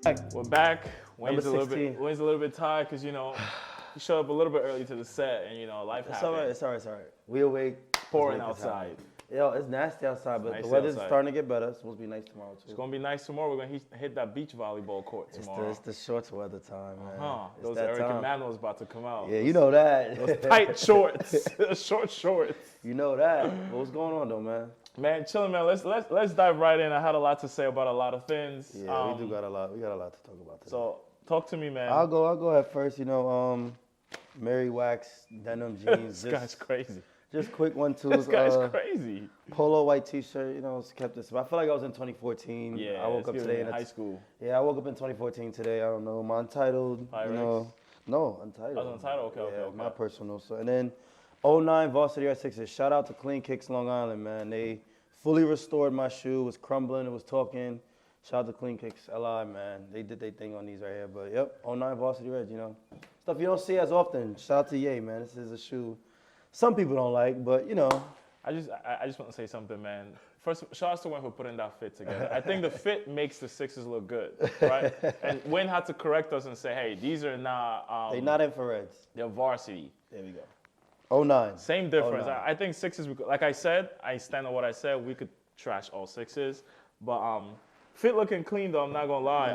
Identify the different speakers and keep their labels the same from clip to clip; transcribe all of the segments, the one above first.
Speaker 1: We're back.
Speaker 2: Number
Speaker 1: Wayne's a little
Speaker 2: 16.
Speaker 1: bit tired because, you know, he showed up a little bit early to the set and, you know, life
Speaker 2: It's
Speaker 1: happened.
Speaker 2: all right. We awake.
Speaker 1: Pouring
Speaker 2: Let's make this
Speaker 1: outside.
Speaker 2: happen. Yo, it's nasty outside, but
Speaker 1: Nice
Speaker 2: the weather's
Speaker 1: outside.
Speaker 2: starting to get better. It's supposed to be nice tomorrow, too.
Speaker 1: It's going to be nice tomorrow. We're going to hit that beach volleyball court tomorrow.
Speaker 2: It's the shorts weather time, man. It's
Speaker 1: Those
Speaker 2: that
Speaker 1: Eric
Speaker 2: time.
Speaker 1: Emanuel's about to come out.
Speaker 2: Yeah, you know that.
Speaker 1: Those tight shorts. Short shorts.
Speaker 2: You know that. What's going on, though, man?
Speaker 1: Man, chilling, man. Let's dive right in. I had a lot to say about a lot of things.
Speaker 2: Yeah, we do got a lot. We got a lot to talk about today.
Speaker 1: So talk to me, man.
Speaker 2: I'll go ahead first. You know, Mary Wax denim jeans.
Speaker 1: This guy's crazy.
Speaker 2: Just quick 1-2s.
Speaker 1: This guy's crazy.
Speaker 2: Polo white T-shirt. You know, it's kept this. I feel like I was in 2014.
Speaker 1: Yeah,
Speaker 2: I woke up today
Speaker 1: in high school.
Speaker 2: Yeah, I woke up in 2014 today. I don't know. My Untitled.
Speaker 1: Pyrex?
Speaker 2: You know, no, Untitled.
Speaker 1: Oh, Untitled. Okay.
Speaker 2: My personal. So and then 09 Varsity R6s. Shout out to Clean Kicks Long Island, man. They fully restored my shoe. It was crumbling. It was talking. Shout out to Clean Kicks LI, man. They did their thing on these right here. But yep, 09 Varsity Reds, you know. Stuff you don't see as often. Shout out to Ye, man. This is a shoe some people don't like, but you know.
Speaker 1: I just want to say something, man. First, shout out to Wayne for putting that fit together. I think the fit makes the Sixers look good, right? And Wayne had to correct us and say, hey, these are not...
Speaker 2: They're not infrareds.
Speaker 1: They're varsity.
Speaker 2: There we go. 09.
Speaker 1: Same difference.
Speaker 2: 09.
Speaker 1: I think Sixers, like I said, I stand on what I said. We could trash all Sixers. But fit looking clean, though, I'm not going to lie.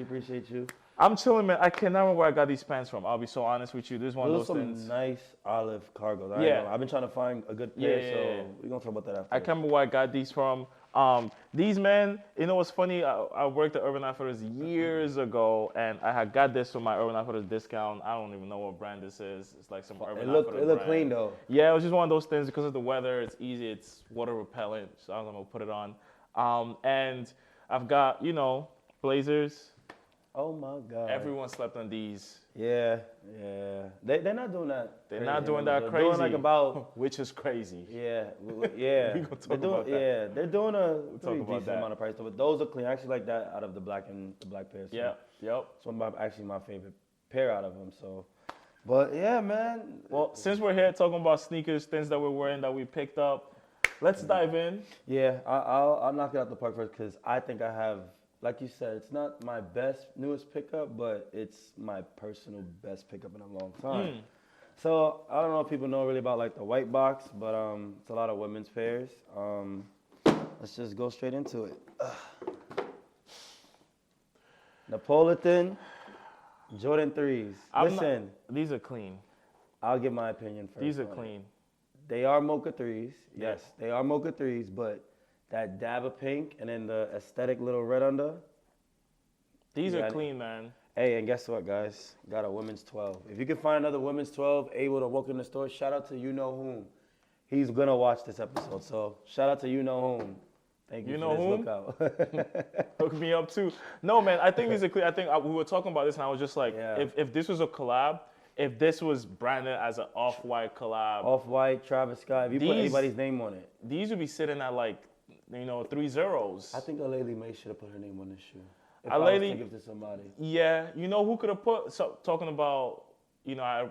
Speaker 2: Appreciate you.
Speaker 1: I'm chilling, man. I can't remember where I got these pants from. I'll be so honest with you. This is one of those things.
Speaker 2: Those some nice olive cargos. I've been trying to find a good pair, so we're going to talk about that after.
Speaker 1: I can't remember where I got these from. These men, you know what's funny? I worked at Urban Outfitters years ago, and I had got this from my Urban Outfitters discount. I don't even know what brand this is. It's like some Urban Outfitters
Speaker 2: It looked clean, though.
Speaker 1: Yeah, it was just one of those things because of the weather. It's easy. It's water repellent, so I'm going to put it on. And I've got, you know, blazers.
Speaker 2: Oh my God!
Speaker 1: Everyone slept on these.
Speaker 2: Yeah. They're not doing that.
Speaker 1: They're not doing that crazy.
Speaker 2: They're doing like about,
Speaker 1: which is crazy.
Speaker 2: Yeah.
Speaker 1: We gonna talk about that.
Speaker 2: Yeah, they're doing a pretty
Speaker 1: about
Speaker 2: decent
Speaker 1: that.
Speaker 2: amount of price, but those are clean. I actually like that out of the black pairs.
Speaker 1: Yeah. Yep.
Speaker 2: So actually my favorite pair out of them. So, but yeah, man.
Speaker 1: Well, since we're here talking about sneakers, things that we're wearing that we picked up, let's dive in.
Speaker 2: Yeah, I'll knock it out the park first because I think I have. Like you said, it's not my newest pickup, but it's my personal best pickup in a long time. So I don't know if people know really about like the white box, but it's a lot of women's pairs. Let's just go straight into it. Napolitan Jordan 3s. Listen,
Speaker 1: these are clean.
Speaker 2: I'll give my opinion first.
Speaker 1: These are clean.
Speaker 2: They are mocha 3s. Yes, they are mocha 3s, but that dab of pink and then the aesthetic little red under.
Speaker 1: These are clean, man.
Speaker 2: Hey, and guess what, guys? Got a women's 12. If you can find another women's 12 able to walk in the store, shout out to you know whom. He's going to watch this episode. So shout out to you know whom. Thank you, for this lookout.
Speaker 1: Hook me up, too. No, man, I think these are clean. I think we were talking about this, and I was just like, if this was a collab, if this was branded as an Off-White collab.
Speaker 2: Off-White, Travis Scott. If you put anybody's name on it.
Speaker 1: These would be sitting at like, you know, 3 zeros.
Speaker 2: I think Aleli May should have put her name on this shoe. If
Speaker 1: Aleli,
Speaker 2: I was to give to somebody.
Speaker 1: Yeah, you know who could have put, so, talking about, you know,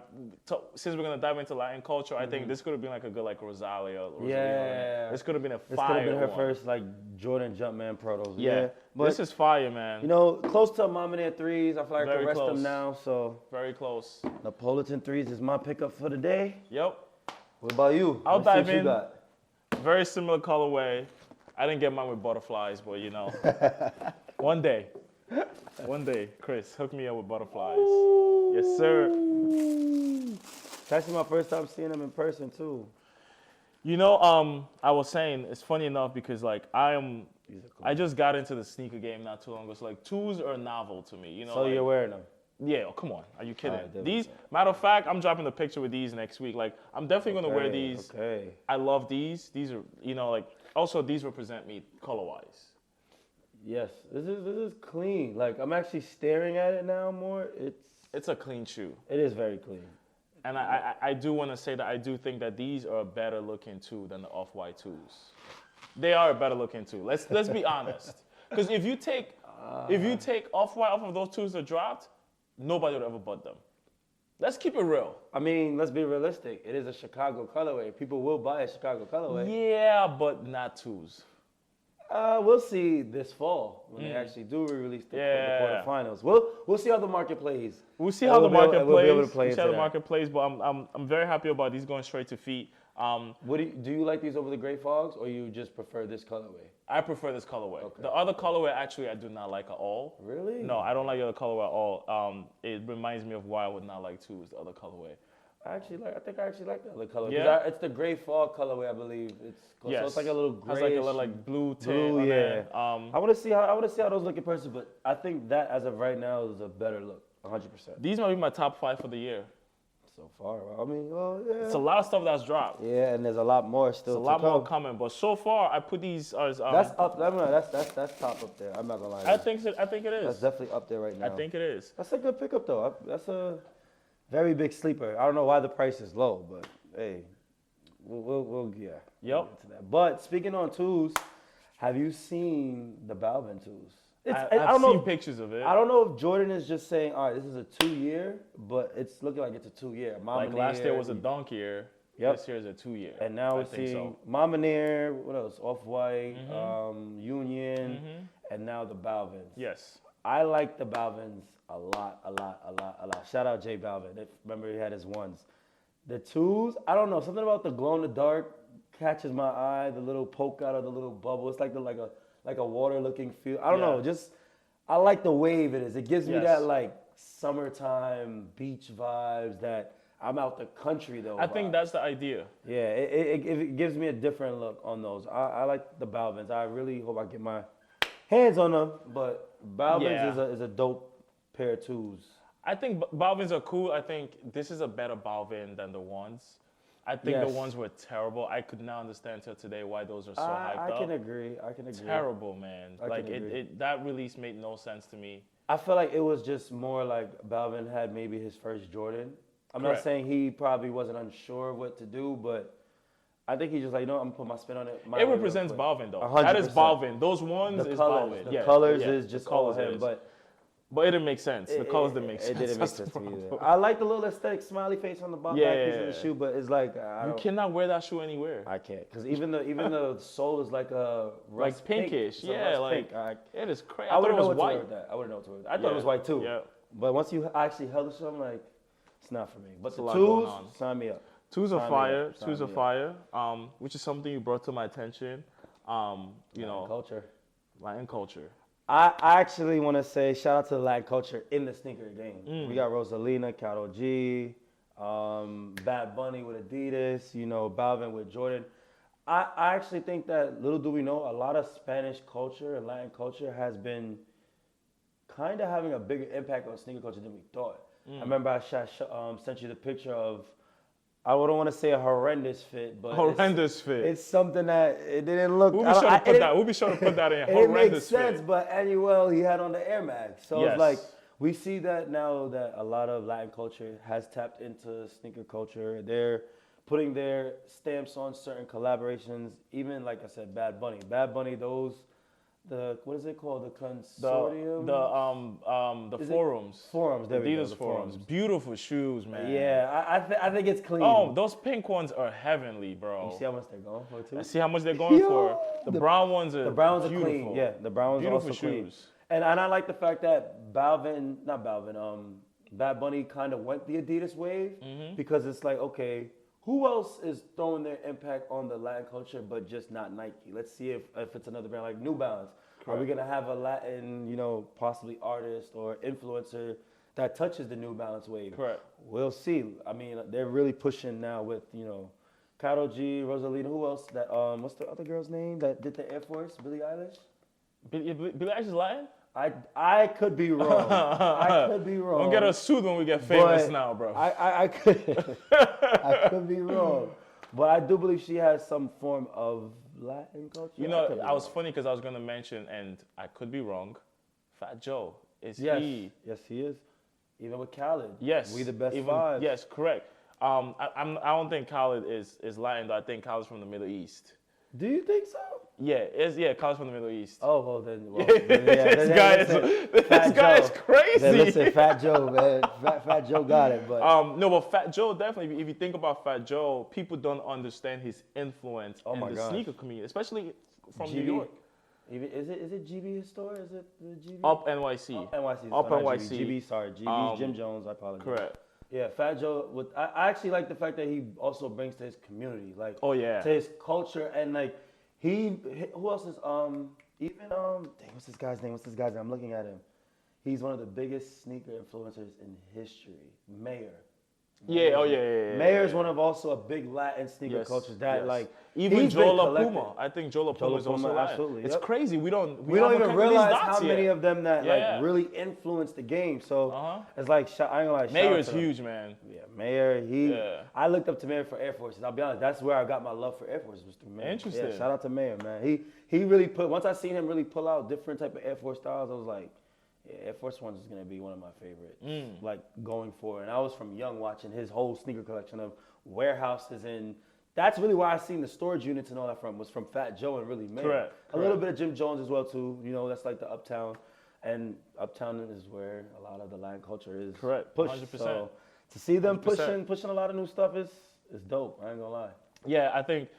Speaker 1: since we're going to dive into Latin culture, I think this could have been like a good like Rosalia.
Speaker 2: Yeah.
Speaker 1: This could have been a fire
Speaker 2: This could have been her
Speaker 1: one.
Speaker 2: first like Jordan Jumpman protos.
Speaker 1: Yeah. But this is fire, man.
Speaker 2: You know, close to Mama Near 3s. I feel like I can rest
Speaker 1: close.
Speaker 2: them now, so.
Speaker 1: Very close.
Speaker 2: Napolitan 3s is my pickup for the day.
Speaker 1: Yep.
Speaker 2: What about you?
Speaker 1: I'll dive in.
Speaker 2: You got?
Speaker 1: Very similar colorway. I didn't get mine with butterflies, but you know, one day, Chris, hook me up with butterflies. Ooh. Yes, sir.
Speaker 2: It's actually my first time seeing them in person too.
Speaker 1: You know, I was saying it's funny enough because like I just got into the sneaker game not too long ago. So like 2s are novel to me. You know.
Speaker 2: So
Speaker 1: like,
Speaker 2: you're wearing them.
Speaker 1: Yeah, oh, come on. Are you kidding?
Speaker 2: Right,
Speaker 1: these, matter of fact, I'm dropping a picture with these next week. Like, I'm definitely going to wear these.
Speaker 2: Okay.
Speaker 1: I love these. These are, you know, like, also these represent me color-wise.
Speaker 2: Yes, this is clean. Like, I'm actually staring at it now more.
Speaker 1: It's a clean shoe.
Speaker 2: It is very clean.
Speaker 1: And I do want to say that I do think that these are a better looking too than the Off-White 2s. They are a better looking too. Let's be honest. Because if you take Off-White off of those 2s that dropped, nobody would ever bought them. Let's keep it real.
Speaker 2: I mean, let's be realistic. It is a Chicago colorway. People will buy a Chicago colorway.
Speaker 1: Yeah, but not 2s.
Speaker 2: We'll see this fall when they actually do release the quarterfinals. We'll see how the market plays.
Speaker 1: We'll see how the market plays.
Speaker 2: We'll be able to play
Speaker 1: We'll see how the
Speaker 2: into
Speaker 1: market plays. But I'm very happy about these going straight to feet.
Speaker 2: What do you like these over the Gray Fogs, or you just prefer this colorway?
Speaker 1: I prefer this colorway.
Speaker 2: Okay.
Speaker 1: The other colorway, actually, I do not like at all.
Speaker 2: Really?
Speaker 1: No, I don't like the other colorway at all. It reminds me of why I would not like to use the other colorway.
Speaker 2: I think I actually like the other color.
Speaker 1: Yeah?
Speaker 2: It's the Gray Fog colorway, I believe. So it's like a little grayish.
Speaker 1: Has like a little like blue tint on
Speaker 2: yeah.
Speaker 1: there.
Speaker 2: I want to see how those look in person, but I think that as of right now is a better look, 100%.
Speaker 1: These might be my top 5 for the year.
Speaker 2: So far, I mean, well, yeah.
Speaker 1: It's a lot of stuff that's dropped.
Speaker 2: Yeah, and there's a lot more still.
Speaker 1: There's a lot more coming, but so far I put these as.
Speaker 2: That's up. That's top up there. I'm not gonna lie.
Speaker 1: I think it is.
Speaker 2: That's definitely up there right now.
Speaker 1: I think it is.
Speaker 2: That's a good pickup though. That's a very big sleeper. I don't know why the price is low, but hey, we'll yeah.
Speaker 1: Yep.
Speaker 2: We'll get to that. But speaking on tools, have you seen the Balvin tools?
Speaker 1: I've seen pictures of it.
Speaker 2: I don't know if Jordan is just saying, all right, this is a 2-year, but it's looking like it's a 2-year.
Speaker 1: Like last year was a dunk year.
Speaker 2: Yep.
Speaker 1: This year is a 2-year.
Speaker 2: And now we're seeing Mama Neer, what else? Off-White, Union, and now the Balvins.
Speaker 1: Yes.
Speaker 2: I like the Balvins a lot. Shout out J Balvin. Remember he had his ones. The twos, I don't know, something about the glow in the dark catches my eye. The little poke out of the little bubble. It's like a water looking feel. I don't know. Just I like the wave it is. It gives me that like summertime beach vibes. That I'm out the country though.
Speaker 1: I think that's the idea.
Speaker 2: Yeah, it gives me a different look on those. I like the Balvins. I really hope I get my hands on them. But Balvins is a dope pair of twos.
Speaker 1: I think Balvins are cool. I think this is a better Balvin than the ones. I think the ones were terrible. I could not understand till today why those are so hyped up.
Speaker 2: I can agree.
Speaker 1: Terrible, man. That release made no sense to me.
Speaker 2: I feel like it was just more like Balvin had maybe his first Jordan. I'm not saying he probably wasn't unsure of what to do, but I think he's just like, I'm gonna put my spin on it.
Speaker 1: It represents Balvin though.
Speaker 2: 100%.
Speaker 1: That is Balvin. Those ones is Balvin.
Speaker 2: The colors is just all him,
Speaker 1: but it didn't make sense. The colors didn't make sense.
Speaker 2: It didn't make sense to me either. I like the little aesthetic smiley face on the back piece of the shoe, but it's like
Speaker 1: you cannot wear that shoe anywhere.
Speaker 2: I can't, because even the sole is like a rust
Speaker 1: pinkish.
Speaker 2: Pink.
Speaker 1: It is crazy.
Speaker 2: I wouldn't know what
Speaker 1: white.
Speaker 2: to wear with that. I wouldn't know what to wear with that. I thought it was white too.
Speaker 1: Yeah.
Speaker 2: But once you actually held the shoe, I'm like, it's not for me. But the twos, sign me up.
Speaker 1: Twos are fire. Twos are fire. Which is something you brought to my attention. Latin culture.
Speaker 2: I actually want to say shout out to the Latin culture in the sneaker game. We got Rosalina, Karol G, Bad Bunny with Adidas, Balvin with Jordan. I actually think that, little do we know, a lot of Spanish culture and Latin culture has been kind of having a bigger impact on sneaker culture than we thought. I remember I sent you the picture of, I don't want to say a horrendous fit, but it's something that it didn't look.
Speaker 1: We'll be sure to put that in.
Speaker 2: It makes sense, but anyway, he had on the Air Max, so it's like we see that now that a lot of Latin culture has tapped into sneaker culture. They're putting their stamps on certain collaborations. Even like I said, Bad Bunny, what is it called? The consortium?
Speaker 1: The forums.
Speaker 2: Forums, there we go.
Speaker 1: Adidas forums. Beautiful shoes, man.
Speaker 2: Yeah, I think it's clean.
Speaker 1: Oh, those pink ones are heavenly, bro.
Speaker 2: You see how much they're going for, too?
Speaker 1: I see how much they're going for. The brown ones are beautiful.
Speaker 2: Clean. Yeah, the brown ones are also clean. Shoes. And I like the fact that Bad Bunny kind of went the Adidas wave because it's like, okay, who else is throwing their impact on the Latin culture but just not Nike? Let's see if it's another brand like New Balance. Correct. Are we going to have a Latin, possibly artist or influencer that touches the New Balance wave?
Speaker 1: Correct.
Speaker 2: We'll see. I mean, they're really pushing now with, Karol G, Rosalina. Who else? What's the other girl's name that did the Air Force? Billie Eilish?
Speaker 1: Billie Eilish is Latin?
Speaker 2: I could be wrong.
Speaker 1: Don't get us sued when we get famous now, bro.
Speaker 2: I could be wrong. But I do believe she has some form of Latin culture.
Speaker 1: I was funny because I was going to mention, and I could be wrong, Fat Joe. Is he?
Speaker 2: Yes, he is. Even with Khaled.
Speaker 1: Yes.
Speaker 2: We the best five.
Speaker 1: Yes, correct. I don't think Khaled is Latin, though. I think Khaled's from the Middle East.
Speaker 2: Do you think so?
Speaker 1: Yeah, Khaled's from the Middle East.
Speaker 2: Oh, well then.
Speaker 1: This guy is crazy.
Speaker 2: Then listen, Fat Joe, man. Fat Joe got it. But
Speaker 1: no, but Fat Joe definitely. If you think about Fat Joe, people don't understand his influence in the sneaker community, especially from New York.
Speaker 2: Even is it GB his store? Is it the GB?
Speaker 1: Up NYC.
Speaker 2: Up NYC.
Speaker 1: Up
Speaker 2: Not
Speaker 1: NYC.
Speaker 2: GB, sorry. GB's Jim Jones. I apologize.
Speaker 1: Correct.
Speaker 2: Yeah, Fat Joe. I actually like the fact that he also brings to his community, like
Speaker 1: Oh, yeah.
Speaker 2: to his culture, and like who else is even dang, what's this guy's name? I'm looking at him. He's one of the biggest sneaker influencers in history. Mayor.
Speaker 1: Yeah. Oh, yeah.
Speaker 2: Mayor's one of also a big Latin sneaker cultures that like
Speaker 1: even
Speaker 2: he's
Speaker 1: Joel
Speaker 2: been collected.
Speaker 1: Puma. I think Joel Puma is also
Speaker 2: Puma,
Speaker 1: Latin.
Speaker 2: absolutely,
Speaker 1: It's
Speaker 2: yep.
Speaker 1: crazy. We don't
Speaker 2: don't even realize how
Speaker 1: yet.
Speaker 2: many of them that
Speaker 1: Yeah.
Speaker 2: like really influenced the game. So
Speaker 1: Uh-huh.
Speaker 2: it's like I ain't gonna lie. shout
Speaker 1: Mayor
Speaker 2: out
Speaker 1: is
Speaker 2: to them.
Speaker 1: huge, man.
Speaker 2: Yeah, Mayor.
Speaker 1: Yeah.
Speaker 2: I looked up to Mayor for Air Forces. I'll be honest. That's where I got my love for Air Forces was through Mayor.
Speaker 1: Interesting.
Speaker 2: Yeah, shout out to Mayor, man. He really once I seen him really pull out different type of Air Force styles, I was like, yeah, Air Force One is gonna be one of my favorites. Like going forward. And I was from young watching his whole sneaker collection of warehouses, and that's really where I seen the storage units and all that was from Fat Joe and really Mayor.
Speaker 1: Correct.
Speaker 2: A little bit of Jim Jones as well too. You know, that's like the Uptown. And Uptown is where a lot of the Latin culture is
Speaker 1: Correct.
Speaker 2: pushed.
Speaker 1: 100%.
Speaker 2: So to see them
Speaker 1: 100%.
Speaker 2: pushing a lot of new stuff is dope. I ain't gonna lie.
Speaker 1: Yeah, I think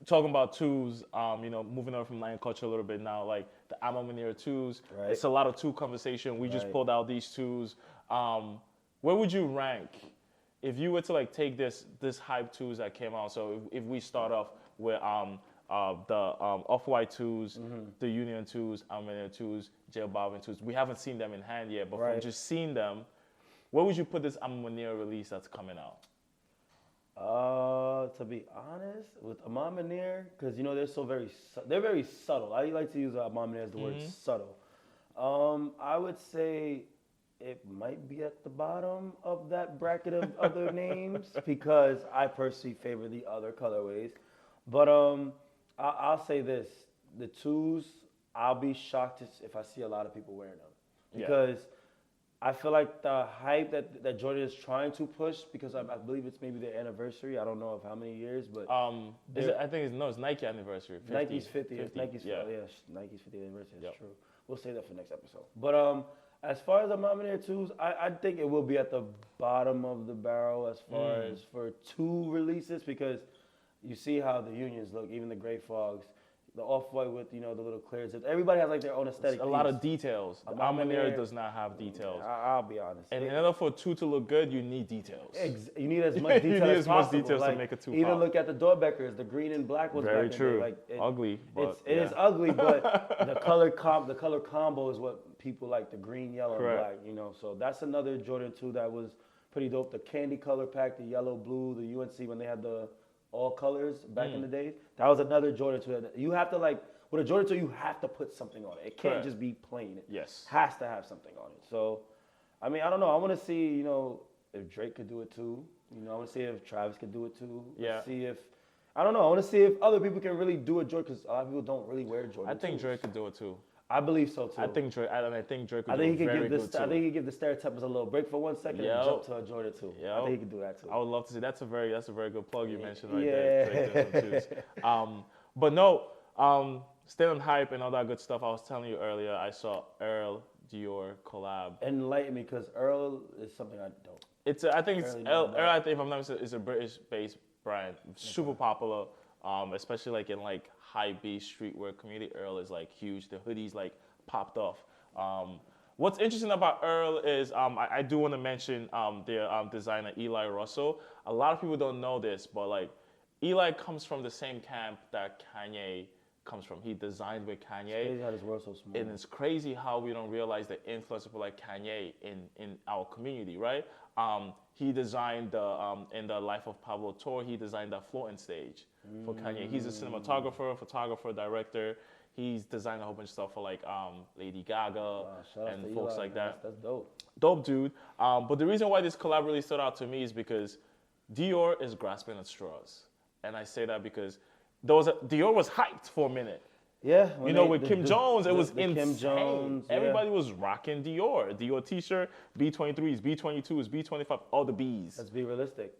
Speaker 1: talking about twos, moving on from Latin culture a little bit now, like the Alma Mater twos.
Speaker 2: Right.
Speaker 1: It's a lot of two conversation. We just
Speaker 2: Right.
Speaker 1: pulled out these twos. Where would you rank if you were to like take this hype twos that came out? So if we start off with the Off-White twos, the Union twos, Alma Mater twos, J Balvin twos. We haven't seen them in hand yet, but from
Speaker 2: Right.
Speaker 1: just seeing them, where would you put this Alma Mater release that's coming out?
Speaker 2: To be honest, with Amon Manir, because they're very subtle. I like to use Amon Manir as the word subtle. I would say it might be at the bottom of that bracket of other names because I personally favor the other colorways. But I'll say this: the twos, I'll be shocked if I see a lot of people wearing them because. I feel like the hype that Jordan is trying to push, because I believe it's maybe their anniversary. I don't know of how many years, but
Speaker 1: it's Nike anniversary. 50,
Speaker 2: Nike's 50th.
Speaker 1: 50,
Speaker 2: Nike's
Speaker 1: yeah.
Speaker 2: Nike's 50th anniversary. That's
Speaker 1: Yep.
Speaker 2: true. We'll save that for next episode. But as far as the Mama Air 2s, I think it will be at the bottom of the barrel as far as for two releases, because you see how the Unions look, even the Gray Fogs. The Off-White with, the little clear zips. Everybody has like their own aesthetic.
Speaker 1: A lot of details. The Alma Mater
Speaker 2: Mater
Speaker 1: does not have details.
Speaker 2: I'll be honest.
Speaker 1: And in order for a two to look good, you need details.
Speaker 2: You need as much detail
Speaker 1: You need
Speaker 2: as
Speaker 1: as much
Speaker 2: possible.
Speaker 1: details to
Speaker 2: Like,
Speaker 1: make a two
Speaker 2: even
Speaker 1: pop.
Speaker 2: look at the Doorbeckers, the green and black ones.
Speaker 1: Very
Speaker 2: back in the
Speaker 1: true.
Speaker 2: day. Like,
Speaker 1: Ugly, but
Speaker 2: it is ugly, but the color combo is what people like. The green, yellow,
Speaker 1: Correct.
Speaker 2: and black. So that's another Jordan 2 that was pretty dope. The candy color pack, the yellow, blue, the UNC when they had the all colors back in the day. That was another Jordan 2. You have to with a Jordan 2, you have to put something on it. It can't
Speaker 1: Correct.
Speaker 2: just be plain. It
Speaker 1: Yes.
Speaker 2: has to have something on it. So, I mean, I don't know. I want to see, if Drake could do it too. I want to see if Travis could do it too.
Speaker 1: Yeah.
Speaker 2: I don't know. I want to see if other people can really do a Jordan, because a lot of people don't really wear Jordan.
Speaker 1: I think
Speaker 2: 2s.
Speaker 1: Drake could do it too.
Speaker 2: I believe so too.
Speaker 1: I think Drake could
Speaker 2: I
Speaker 1: do
Speaker 2: think
Speaker 1: it
Speaker 2: he could
Speaker 1: very
Speaker 2: give
Speaker 1: good too.
Speaker 2: I think he could give the stereotypes a little break for 1 second and jump to a Jordan 2. I
Speaker 1: Yo.
Speaker 2: think he could do that too.
Speaker 1: I would love to see. That's a very good plug you mentioned right
Speaker 2: Yeah.
Speaker 1: there. Drake doing some twos. But no, stay on hype and all that good stuff. I was telling you earlier, I saw Earl Dior collab.
Speaker 2: Enlighten me, because Earl is something I don't.
Speaker 1: I think it's
Speaker 2: Earl,
Speaker 1: Earl. I think if I'm not mistaken, is a British-based brand, super popular, especially like in like high B streetwear community. Earl is like huge. The hoodies like popped off. What's interesting about Earl is I do want to mention their designer Eli Russell. A lot of people don't know this, but like Eli comes from the same camp that Kanye comes from. He designed with Kanye.
Speaker 2: Crazy how this world's so small.
Speaker 1: And it's crazy how we don't realize the influence of people like Kanye in our community, right? He designed in the Life of Pablo tour, he designed that floating stage for Kanye. He's a cinematographer, photographer, director. He's designed a whole bunch of stuff for like Lady Gaga and folks like that.
Speaker 2: That's dope.
Speaker 1: Dope dude. But the reason why this collab really stood out to me is because Dior is grasping at straws. And I say that because Dior was hyped for a minute.
Speaker 2: Yeah.
Speaker 1: With Kim Jones, it was insane.
Speaker 2: Kim Jones, yeah.
Speaker 1: Everybody was rocking Dior t-shirt, B23s, B22s, B25, all the Bs.
Speaker 2: Let's be realistic.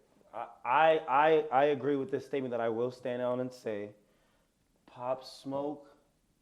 Speaker 2: I agree with this statement that I will stand on and say, Pop Smoke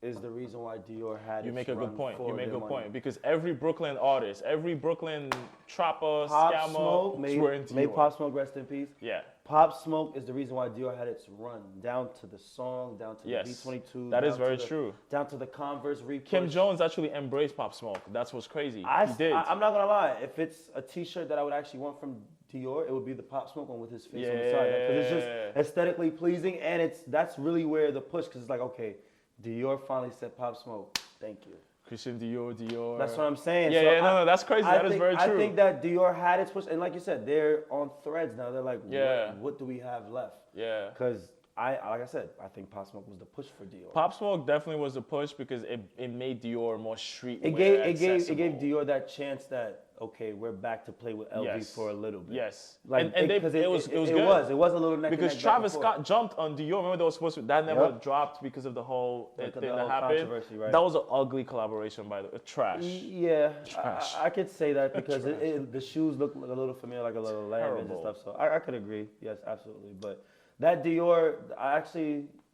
Speaker 2: is the reason why Dior had.
Speaker 1: You make a good point. You make a good
Speaker 2: money.
Speaker 1: point because every Brooklyn artist, every Brooklyn trapper,
Speaker 2: Pop
Speaker 1: scammer,
Speaker 2: Smoke
Speaker 1: was wearing Dior.
Speaker 2: made Pop Smoke rest in peace.
Speaker 1: Yeah.
Speaker 2: Pop Smoke is the reason why Dior had its run down to the song, down to the
Speaker 1: Yes,
Speaker 2: V22.
Speaker 1: that is
Speaker 2: down
Speaker 1: very
Speaker 2: to the-
Speaker 1: true.
Speaker 2: Down to the Converse repush.
Speaker 1: Kim Jones actually embraced Pop Smoke. That's what's crazy. He did.
Speaker 2: I'm not gonna lie. If it's a T-shirt that I would actually want from Dior, it would be the Pop Smoke one with his face on the side. Because it's just aesthetically pleasing, and that's really where the push. Because it's like, okay, Dior finally said Pop Smoke. Thank you.
Speaker 1: Christian Dior.
Speaker 2: That's what I'm saying.
Speaker 1: Yeah,
Speaker 2: So
Speaker 1: no, that's crazy. That is very true.
Speaker 2: I think that Dior had its push, and like you said, they're on threads now. They're like,
Speaker 1: Yeah.
Speaker 2: what do we have left?
Speaker 1: Yeah.
Speaker 2: Because like I said, I think Pop Smoke was the push for Dior.
Speaker 1: Pop Smoke definitely was the push because it made Dior more streetwear.
Speaker 2: It gave
Speaker 1: accessible.
Speaker 2: Dior that chance that okay, we're back to play with LV
Speaker 1: Yes.
Speaker 2: for a little bit.
Speaker 1: Yes.
Speaker 2: Like
Speaker 1: and
Speaker 2: it was good. It was a little neck
Speaker 1: because
Speaker 2: and neck
Speaker 1: Travis
Speaker 2: back and forth.
Speaker 1: Scott jumped on Dior. Remember that was supposed to that never
Speaker 2: Yep.
Speaker 1: dropped because of the whole
Speaker 2: Like
Speaker 1: thing
Speaker 2: the
Speaker 1: that
Speaker 2: whole
Speaker 1: happened.
Speaker 2: controversy, right.
Speaker 1: That was an ugly collaboration by the way. Trash.
Speaker 2: Yeah,
Speaker 1: Trash.
Speaker 2: I could say that because the shoes look a little familiar, like a little lamb and
Speaker 1: Terrible.
Speaker 2: stuff. So I could agree. Yes, absolutely. But that Dior,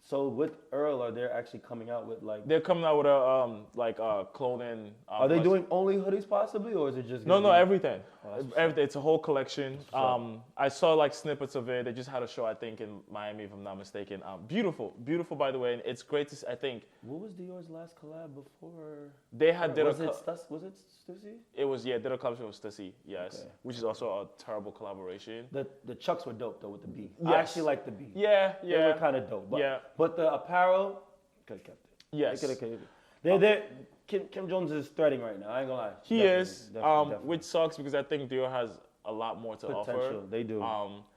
Speaker 2: so with Earl, are they actually coming out with like?
Speaker 1: They're coming out with a clothing.
Speaker 2: Are they doing only hoodies possibly, or is it just?
Speaker 1: No,
Speaker 2: gonna be-
Speaker 1: everything.
Speaker 2: that's what's
Speaker 1: Everything. It's a whole collection.
Speaker 2: what's
Speaker 1: I saw like snippets of it. They just had a show, I think, in Miami, if I'm not mistaken. Beautiful, by the way. And it's great to see, I think
Speaker 2: What was Dior's last collab before?
Speaker 1: they had did
Speaker 2: was
Speaker 1: a.
Speaker 2: it Stussy?
Speaker 1: It was did a collaboration with Stussy, yes,
Speaker 2: Okay.
Speaker 1: which is also a terrible collaboration.
Speaker 2: The Chucks were dope though with the B. I
Speaker 1: Yes.
Speaker 2: actually like the B.
Speaker 1: Yeah,
Speaker 2: They
Speaker 1: yeah.
Speaker 2: were kind of dope. But,
Speaker 1: Yeah.
Speaker 2: But the apparel, could have kept it.
Speaker 1: Yes.
Speaker 2: They could have kept it. Kim Jones is threading right now. I ain't gonna lie.
Speaker 1: He
Speaker 2: Definitely,
Speaker 1: is,
Speaker 2: definitely.
Speaker 1: which sucks because I think Dior has a lot more to
Speaker 2: Potential.
Speaker 1: offer.
Speaker 2: They do.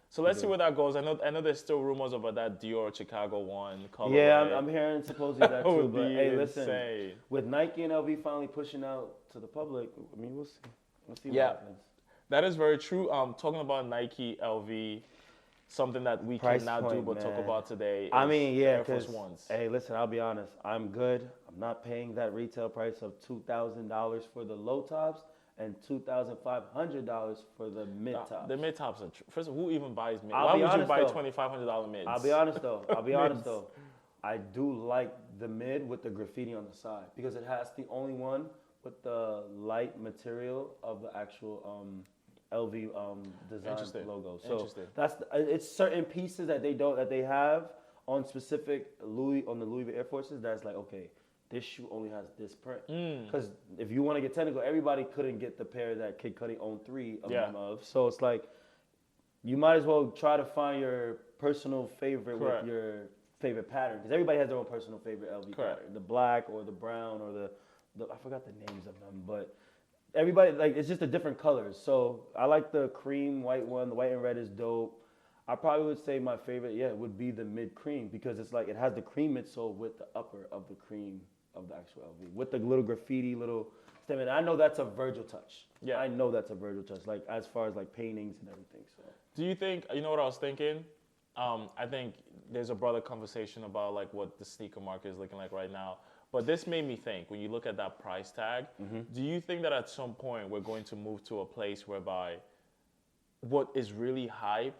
Speaker 1: So let's see where that goes. I know there's still rumors about that Dior Chicago one. Colorway.
Speaker 2: Yeah, I'm hearing supposedly that
Speaker 1: That
Speaker 2: too.
Speaker 1: would
Speaker 2: But
Speaker 1: be
Speaker 2: hey, listen,
Speaker 1: insane.
Speaker 2: with Nike and LV finally pushing out to the public, I mean, we'll see. We'll see
Speaker 1: Yeah.
Speaker 2: what happens.
Speaker 1: That is very true. Talking about Nike, LV, something that we
Speaker 2: Price
Speaker 1: cannot do
Speaker 2: point,
Speaker 1: but talk
Speaker 2: man.
Speaker 1: about today.
Speaker 2: I
Speaker 1: is
Speaker 2: mean, yeah,
Speaker 1: Air Force
Speaker 2: because
Speaker 1: Ones.
Speaker 2: hey, listen, I'll be honest. I'm good. I'm not paying that retail price of $2,000 for the low tops and $2,500 for the mid tops.
Speaker 1: The mid tops are first of all, who even buys mid?
Speaker 2: I'll
Speaker 1: Why
Speaker 2: be
Speaker 1: would you
Speaker 2: honest,
Speaker 1: buy
Speaker 2: though.
Speaker 1: $2,500 mids?
Speaker 2: I'll be honest though.
Speaker 1: Mids.
Speaker 2: I do like the mid with the graffiti on the side because it has the only one with the light material of the actual LV design
Speaker 1: Interesting.
Speaker 2: logo. So
Speaker 1: Interesting.
Speaker 2: it's certain pieces that they have on specific on the Louis V Air Forces that's like, okay, this shoe only has this print. Because if you want to get technical, everybody couldn't get the pair that Kid Cudi owned 3 of
Speaker 1: Yeah.
Speaker 2: them of. So it's like you might as well try to find your personal favorite
Speaker 1: Correct.
Speaker 2: with your favorite pattern because everybody has their own personal favorite LV
Speaker 1: Correct.
Speaker 2: pattern. The black or the brown or the I forgot the names of them, but everybody like it's just the different colors. So I like the cream white one. The white and red is dope. I probably would say my favorite, would be the mid cream because it's like it has the cream midsole with the upper of the cream of the actual LV with the little graffiti, little stem. And I know that's a Virgil touch.
Speaker 1: Yeah.
Speaker 2: I know that's a Virgil touch. Like as far as like paintings and everything. So
Speaker 1: Do you think, you know what I was thinking? I think there's a broader conversation about like what the sneaker market is looking like right now. But this made me think, when you look at that price tag, do you think that at some point we're going to move to a place whereby what is really hype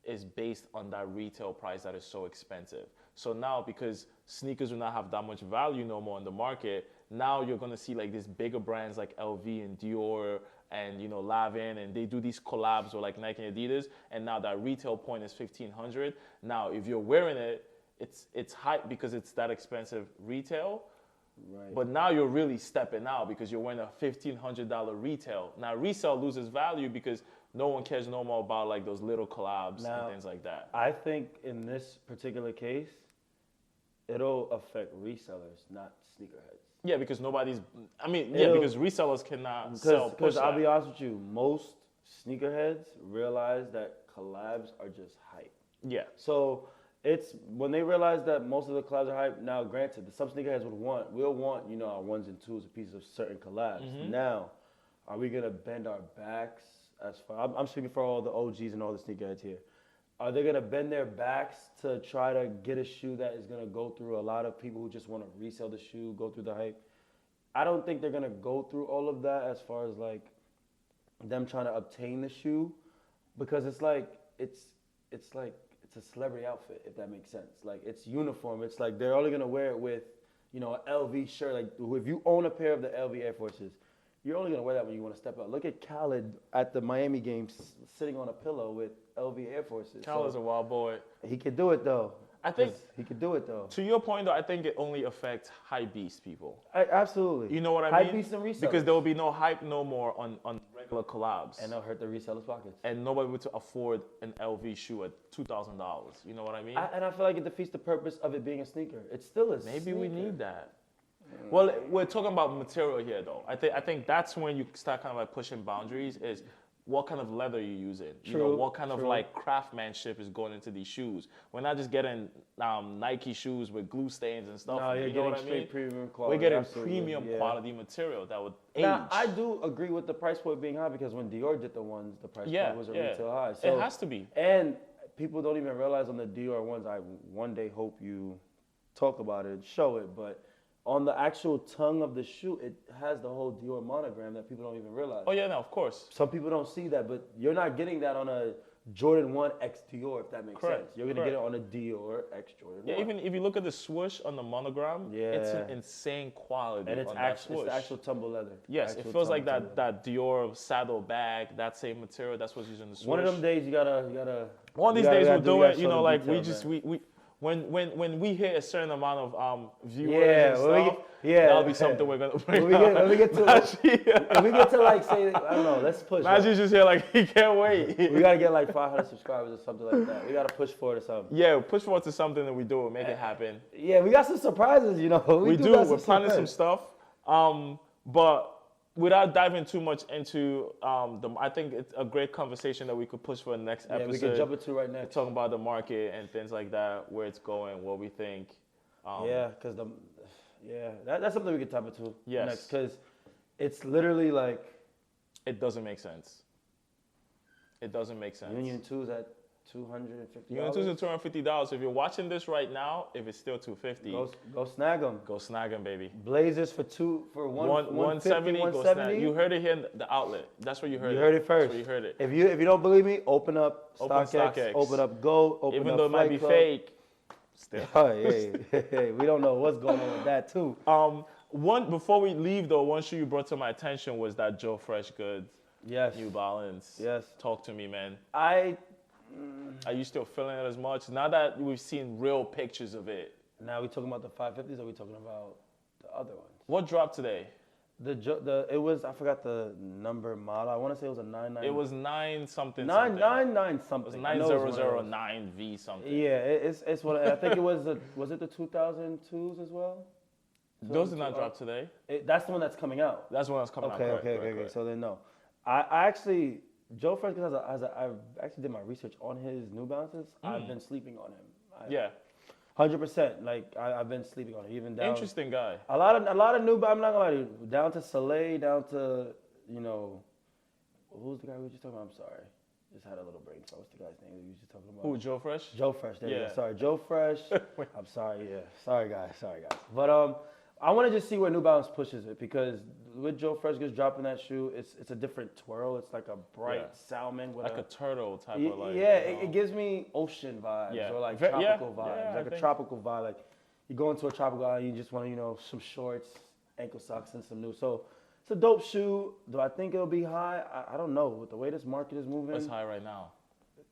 Speaker 1: is based on that retail price that is so expensive? So now, because sneakers do not have that much value no more in the market, now you're going to see like these bigger brands like LV and Dior and Lavin, and they do these collabs with like Nike and Adidas, and now that retail point is $1,500. Now, if you're wearing it, it's hype because it's that expensive retail.
Speaker 2: right.
Speaker 1: But now you're really stepping out because you're wearing a $1,500 retail. Now resale loses value because no one cares no more about like those little collabs
Speaker 2: Now,
Speaker 1: and things like that.
Speaker 2: I think in this particular case, it'll affect resellers, not sneakerheads.
Speaker 1: Yeah, because nobody's. I mean,
Speaker 2: It'll-
Speaker 1: because resellers cannot sell.
Speaker 2: Because
Speaker 1: push
Speaker 2: I'll
Speaker 1: that.
Speaker 2: be honest with you, most sneakerheads realize that collabs are just hype.
Speaker 1: Yeah,
Speaker 2: So it's when they realize that most of the collabs are hype. Now, granted, some sneakerheads we'll want our ones and twos, a piece of certain collabs.
Speaker 1: Mm-hmm.
Speaker 2: Now, are we gonna bend our backs as far? I'm speaking for all the OGs and all the sneakerheads here. Are they gonna bend their backs to try to get a shoe that is gonna go through a lot of people who just want to resell the shoe, go through the hype? I don't think they're gonna go through all of that as far as like them trying to obtain the shoe, because it's a celebrity outfit, if that makes sense. Like it's uniform. It's like they're only gonna wear it with an LV shirt. Like if you own a pair of the LV Air Forces, you're only gonna wear that when you want to step out. Look at Khaled at the Miami game sitting on a pillow with LV Air Forces.
Speaker 1: Cal is a wild boy.
Speaker 2: He could do it though.
Speaker 1: I think
Speaker 2: he could do it though.
Speaker 1: To your point though, I think it only affects hype beast people.
Speaker 2: Absolutely.
Speaker 1: You know what I
Speaker 2: hype
Speaker 1: mean?
Speaker 2: Beasts and resellers.
Speaker 1: Because there will be no hype no more on regular collabs.
Speaker 2: And they'll hurt the resellers' pockets.
Speaker 1: And nobody would afford an LV shoe at $2,000. You know what I mean?
Speaker 2: And I feel like it defeats the purpose of it being a sneaker. It still is.
Speaker 1: Maybe we need that. Well, we're talking about material here though. I think that's when you start kind of like pushing boundaries. Is what kind of leather you're using.
Speaker 2: True,
Speaker 1: what kind of like craftsmanship is going into these shoes. We're not just getting Nike shoes with glue stains and stuff.
Speaker 2: No, you're
Speaker 1: you know
Speaker 2: getting
Speaker 1: what I mean?
Speaker 2: straight premium quality.
Speaker 1: We're getting
Speaker 2: absolutely,
Speaker 1: premium quality material that would age.
Speaker 2: Now, I do agree with the price point being high because when Dior did the ones, the price point was a retail high. So,
Speaker 1: it has to be.
Speaker 2: And people don't even realize on the Dior ones, I one day hope you talk about it and show it, but on the actual tongue of the shoe, it has the whole Dior monogram that people don't even realize.
Speaker 1: Oh yeah, no, of course.
Speaker 2: Some people don't see that, but you're not getting that on a Jordan 1 X Dior, if that makes sense. You're going to get it on a Dior X Jordan 1.
Speaker 1: Yeah, even if you look at the swoosh on the monogram, it's an insane quality.
Speaker 2: And it's actual tumble leather.
Speaker 1: Yes, it feels like that Dior saddle bag, that same material. That's what's used in the swoosh.
Speaker 2: One of them days you gotta.
Speaker 1: One of these days we'll do it. You know, like we when we hit a certain amount of viewers and stuff, that'll be something we're gonna bring
Speaker 2: when we get to like say, I don't know, let's push.
Speaker 1: Najee's just here like he can't wait.
Speaker 2: We gotta get like 500 subscribers or something like that. We gotta push forward to something.
Speaker 1: Yeah, push forward to something that we do it, make it happen.
Speaker 2: Yeah, we got some surprises, you know.
Speaker 1: We do. We're planning some stuff. But without diving too much into I think it's a great conversation that we could push for the next episode.
Speaker 2: Yeah, we can jump into right next.
Speaker 1: Talking about the market and things like that, where it's going, what we think.
Speaker 2: Because that's something we could tap into next. Because it's literally like...
Speaker 1: It doesn't make sense. It doesn't make sense.
Speaker 2: Union 2's at $250.
Speaker 1: Union 2's at $250. If you're watching this right now, if it's still $250,
Speaker 2: go snag them.
Speaker 1: Go snag them, baby.
Speaker 2: Blazers for 170.
Speaker 1: Go snag. You heard it here in the outlet. That's where you heard it.
Speaker 2: You heard it first.
Speaker 1: That's where you heard it.
Speaker 2: If you don't believe me, open up StockX, open up Go, open
Speaker 1: even
Speaker 2: up
Speaker 1: though it might be fake. Still.
Speaker 2: Oh, yeah. We don't know what's going on with that too.
Speaker 1: Before we leave though, one shoe you brought to my attention was that Joe Fresh Goods.
Speaker 2: Yes.
Speaker 1: New Balance.
Speaker 2: Yes.
Speaker 1: Talk to me, man.
Speaker 2: Are
Speaker 1: you still feeling it as much? Now that we've seen real pictures of it.
Speaker 2: Now we talking about the 550s or we talking about the other ones?
Speaker 1: What dropped today?
Speaker 2: It was, I forgot the number model. I want to say it was a 99.
Speaker 1: It was 9 something.
Speaker 2: 999 something.
Speaker 1: It was 9009V something.
Speaker 2: Yeah, it's what I think it was. Was it the 2002s as well?
Speaker 1: Those did not drop today.
Speaker 2: That's the one that's coming out.
Speaker 1: That's the one that's coming out.
Speaker 2: Okay. So then no, I actually Joe Fresh I actually did my research on his New Balances. I've been sleeping on him. 100%. Like I've been sleeping on him. Even down.
Speaker 1: Interesting guy.
Speaker 2: A lot of new. I'm not gonna lie to you. Down to Soleil, down to who's the guy we were just talking about? I'm sorry. Just had a little brain fart. What's the guy's name we were just talking about?
Speaker 1: Who, Joe Fresh?
Speaker 2: Joe Fresh. There you go. Sorry, Joe Fresh. I'm sorry. Yeah. Sorry, guys. But I want to just see where New Balance pushes it because with Joe Fresh just dropping that shoe, it's a different twirl. It's like a bright salmon with
Speaker 1: like a turtle type of like.
Speaker 2: Yeah, it gives me ocean vibes or like tropical vibes, like a tropical vibe. Like you go into a tropical island, you just want some shorts, ankle socks, and some new. So it's a dope shoe. Do I think it'll be high? I don't know. With the way this market is moving,
Speaker 1: it's high right now.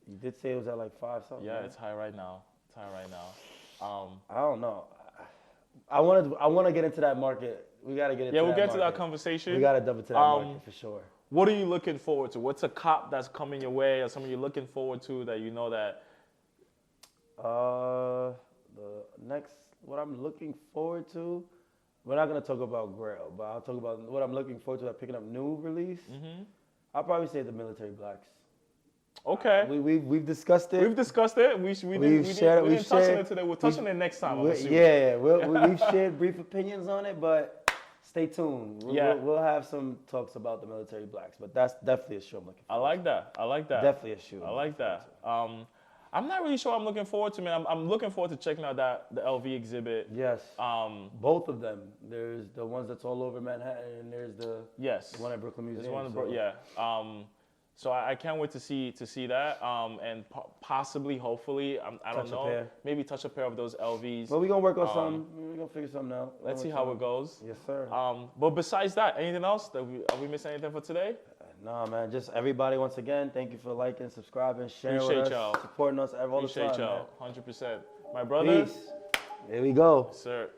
Speaker 2: You did say it was at like 5 something.
Speaker 1: Yeah, right? It's high right now.
Speaker 2: I don't know. I want to get into that market. We got to get into that
Speaker 1: we'll get
Speaker 2: market.
Speaker 1: to that conversation.
Speaker 2: We got to double to that market for sure.
Speaker 1: What are you looking forward to? What's a cop that's coming your way or something you're looking forward to that you know that?
Speaker 2: What I'm looking forward to, we're not going to talk about Grail, but I'll talk about what I'm looking forward to picking up new release. Mm-hmm. I'll probably say the Military Blacks.
Speaker 1: Okay.
Speaker 2: We've discussed it.
Speaker 1: We didn't touch on it today. We'll touch on it next time.
Speaker 2: We've shared brief opinions on it, but stay tuned. We'll have some talks about the Military Blacks, but that's definitely a shoe I'm looking for.
Speaker 1: I like that.
Speaker 2: Definitely a shoe.
Speaker 1: I like that. I'm not really sure what I'm looking forward to, man. I'm looking forward to checking out the LV exhibit.
Speaker 2: Yes. Both of them. There's the ones that's all over Manhattan, and there's the one at Brooklyn Museum.
Speaker 1: So I can't wait to see that, and possibly, hopefully, I don't know, maybe touch a pair of those LVs.
Speaker 2: Well, we're gonna work on something. We're gonna figure something out.
Speaker 1: Let's see how it goes.
Speaker 2: Yes, sir.
Speaker 1: But besides that, anything else? Are we missing anything for today?
Speaker 2: Nah, man. Just everybody, once again, thank you for liking, subscribing, sharing
Speaker 1: Appreciate
Speaker 2: with us,
Speaker 1: y'all.
Speaker 2: supporting us all the
Speaker 1: Appreciate
Speaker 2: time,
Speaker 1: y'all. 100%. My
Speaker 2: man.
Speaker 1: brothers.
Speaker 2: Peace. Here we go.
Speaker 1: Sir.